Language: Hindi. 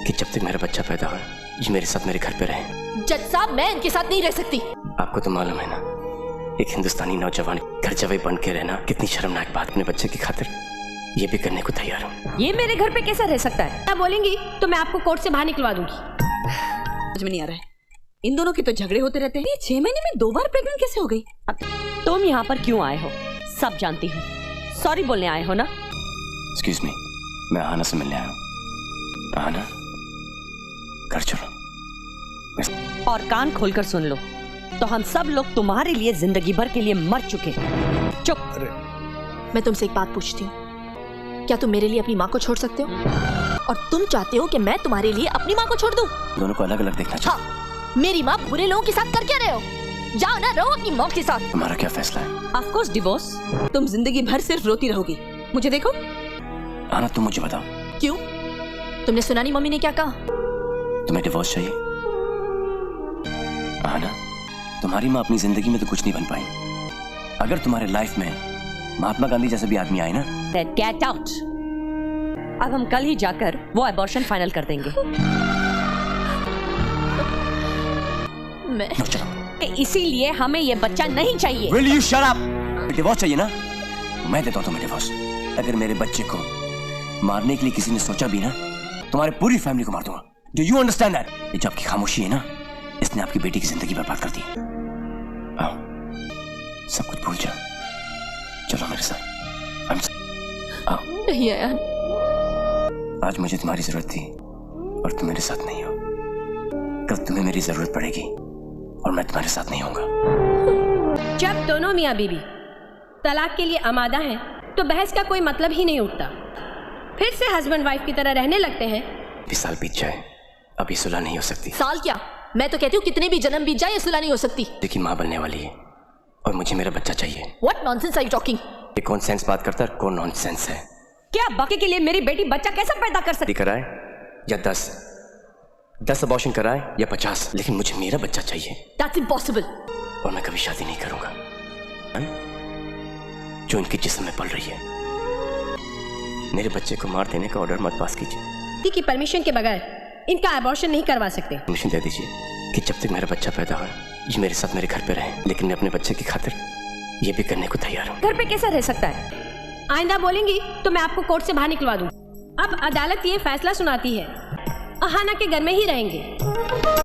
कि जब तक मेरा बच्चा पैदा हो ये मेरे साथ मेरे घर पे रहे। जज साहब मैं इनके साथ नहीं रह सकती। आपको तो मालूम है ना, एक हिंदुस्तानी नौजवान घर जवाई बन के रहना कितनी शर्मनाक बात। अपने बच्चे की खातिर ये भी करने को तैयार हूँ। ये मेरे घर पे कैसा रह सकता है? क्या बोलेंगी तो मैं आपको कोर्ट से बाहर निकलवा दूंगी। समझ में नहीं आ रहा है, इन दोनों के तो झगड़े होते रहते हैं। ये 6 महीने में 2 बार प्रेग्नेंट कैसे हो गई? अब तुम यहाँ पर क्यों आए हो सब जानती हूँ। सॉरी बोलने आए हो ना? एक्सक्यूज मी, मैं आहाना से मिलने आया हूँ। आहाना, घर चलो। और कान खोलकर सुन लो, तो हम सब लोग तुम्हारे लिए जिंदगी भर के लिए मर चुके हैं। चुप। मैं तुमसे एक बात पूछती हूँ, क्या तुम मेरे लिए अपनी माँ को छोड़ सकते हो? और तुम चाहते हो कि मैं तुम्हारे लिए अपनी माँ को छोड़ दूं? दोनों को अलग अलग देखना चाहिए। हाँ, मेरी माँ बुरे लोगों के साथ कर क्या रहे हो? जाओ ना, रहो अपनी मौत के साथ। तुम्हारा क्या फैसला है? Of course divorce. तुम जिंदगी भर सिर्फ रोती रहोगी। मुझे देखो। आना, तुम मुझे बताओ क्यों? तुमने सुना नहीं मम्मी ने क्या कहा? तुम्हें डिवोर्स चाहिए? आना, तुम्हारी माँ अपनी जिंदगी में तो कुछ नहीं बन पाई। अगर तुम्हारे लाइफ में महात्मा गांधी जैसे भी आदमी आए ना, Then get out। अब हम कल ही जाकर वो अबॉर्शन फाइनल कर देंगे। मैं इसीलिए हमें ये बच्चा नहीं चाहिए। Will you shut up? Divorce चाहिए ना? मैं देता हूँ तुम्हें डिवोर्स। अगर मेरे बच्चे को मारने के लिए किसी ने सोचा भी ना, तुम्हारी पूरी फैमिली को मार दूंगा। Do you understand that? ये जो आपकी खामोशी है ना, इसने आपकी बेटी की जिंदगी बर्बाद कर दी। आओ, सब कुछ भूल जाओ, चलो मेरे साथ। आओ। नहीं यार, आज मुझे तुम्हारी जरूरत थी और तुम मेरे साथ नहीं हो। कल तुम्हें मेरी जरूरत पड़ेगी और मैं तुम्हारे साथ नहीं होऊंगा। जब दोनों मियाँ बीवी तलाक के लिए आमादा हैं, तो बहस का कोई मतलब ही नहीं उठता। फिर से हस्बैंड वाइफ की तरह रहने लगते हैं। 20 साल बीत जाए, अभी सुलह नहीं हो सकती। साल क्या, मैं तो कहती हूँ कितने भी जन्म बीत जाए ये सुलह नहीं हो सकती। देखिए, माँ बनने वाली है और मुझे मेरा बच्चा चाहिए। What nonsense are you talking? ये कौन सेंस बात करता है, कौन नॉनसेंस है? क्या बाकी के लिए मेरी बेटी बच्चा कैसे पैदा कर सकती? कराए या 10 अबॉर्शन कराए या 50, लेकिन मुझे मेरा बच्चा चाहिए। That's impossible. और मैं कभी शादी नहीं करूंगा जो इनके जिस्म में पल रही है। मेरे बच्चे को मार देने का ऑर्डर मत पास कीजिए। की परमिशन के बगैर इनका अबॉर्शन नहीं करवा सकते। परमिशन दे दीजिए कि जब तक मेरा बच्चा पैदा हो ये मेरे साथ मेरे घर पे रहे, लेकिन मैं अपने बच्चे की खातिर ये भी करने को तैयार हूँ। घर पे कैसा रह सकता है? आइंदा बोलेंगी तो मैं आपको कोर्ट से बाहर निकलवा दूँ। अब अदालत ये फैसला सुनाती है, आहाना के घर में ही रहेंगे।